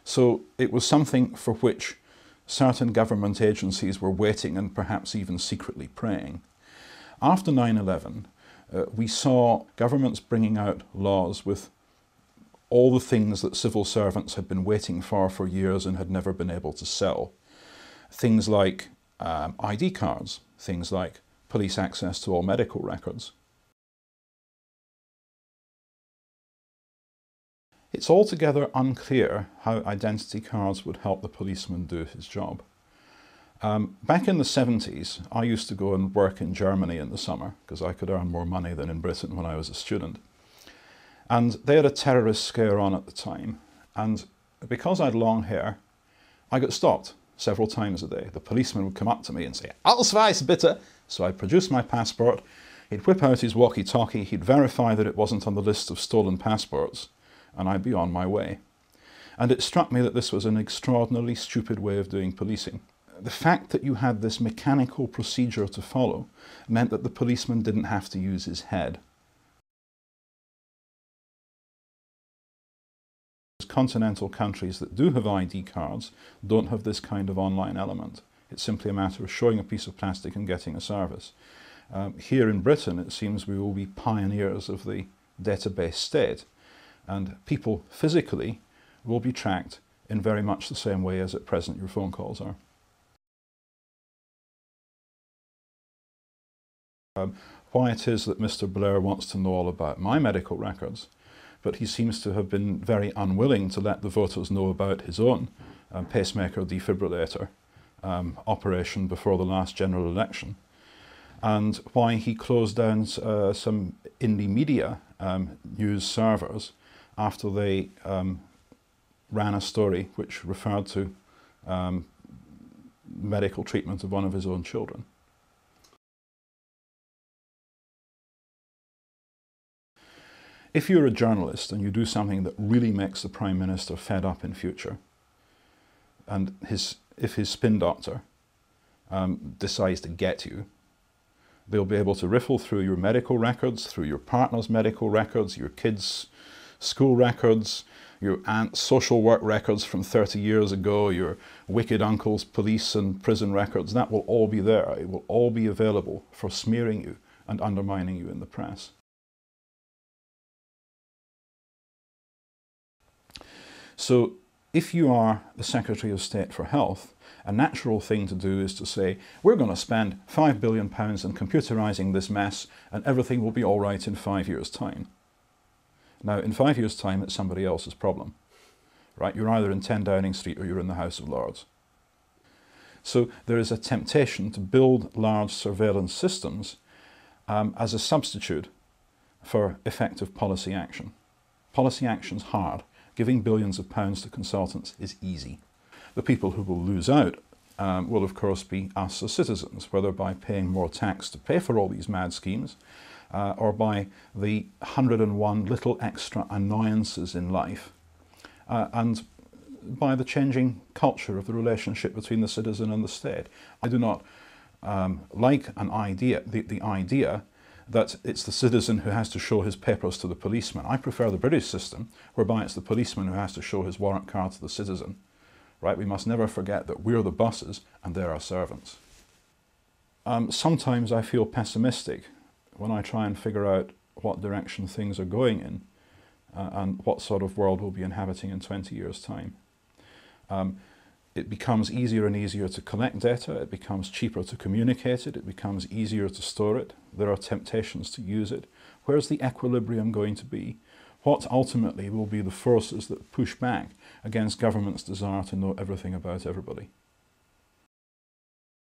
So it was something for which certain government agencies were waiting and perhaps even secretly praying. After 9/11, we saw governments bringing out laws with all the things that civil servants had been waiting for years and had never been able to sell. Things like ID cards, things like police access to all medical records. It's altogether unclear how identity cards would help the policeman do his job. Back in the 70s, I used to go and work in Germany in the summer because I could earn more money than in Britain when I was a student. And they had a terrorist scare on at the time. And because I had long hair, I got stopped several times a day. The policeman would come up to me and say, "Ausweis bitte!" So I'd produce my passport, he'd whip out his walkie-talkie, he'd verify that it wasn't on the list of stolen passports, and I'd be on my way. And it struck me that this was an extraordinarily stupid way of doing policing. The fact that you had this mechanical procedure to follow meant that the policeman didn't have to use his head. Continental countries that do have ID cards don't have this kind of online element. It's simply a matter of showing a piece of plastic and getting a service. Here in Britain, it seems we will be pioneers of the database state, and people physically will be tracked in very much the same way as at present your phone calls are. Why it is that Mr. Blair wants to know all about my medical records, but he seems to have been very unwilling to let the voters know about his own pacemaker defibrillator operation before the last general election, and why he closed down some indie media news servers after they ran a story which referred to medical treatment of one of his own children. If you're a journalist and you do something that really makes the Prime Minister fed up in future, and if his spin doctor decides to get you, they'll be able to riffle through your medical records, through your partner's medical records, your kids' school records, your aunt's social work records from 30 years ago, your wicked uncle's police and prison records. That will all be there. It will all be available for smearing you and undermining you in the press. So if you are the Secretary of State for Health, a natural thing to do is to say, we're going to spend £5 billion in computerising this mess and everything will be all right in 5 years' time. Now, in 5 years' time, it's somebody else's problem, right? You're either in 10 Downing Street or you're in the House of Lords. So there is a temptation to build large surveillance systems as a substitute for effective policy action. Policy action's hard. Giving billions of pounds to consultants is easy. The people who will lose out will of course be us as citizens, whether by paying more tax to pay for all these mad schemes or by the 101 little extra annoyances in life and by the changing culture of the relationship between the citizen and the state. I do not like an idea, the idea that it's the citizen who has to show his papers to the policeman. I prefer the British system, whereby it's the policeman who has to show his warrant card to the citizen. Right? We must never forget that we're the bosses and they're our servants. Sometimes I feel pessimistic when I try and figure out what direction things are going in and what sort of world we'll be inhabiting in 20 years' time. It becomes easier and easier to collect data, it becomes cheaper to communicate it, it becomes easier to store it, there are temptations to use it. Where's the equilibrium going to be? What ultimately will be the forces that push back against government's desire to know everything about everybody?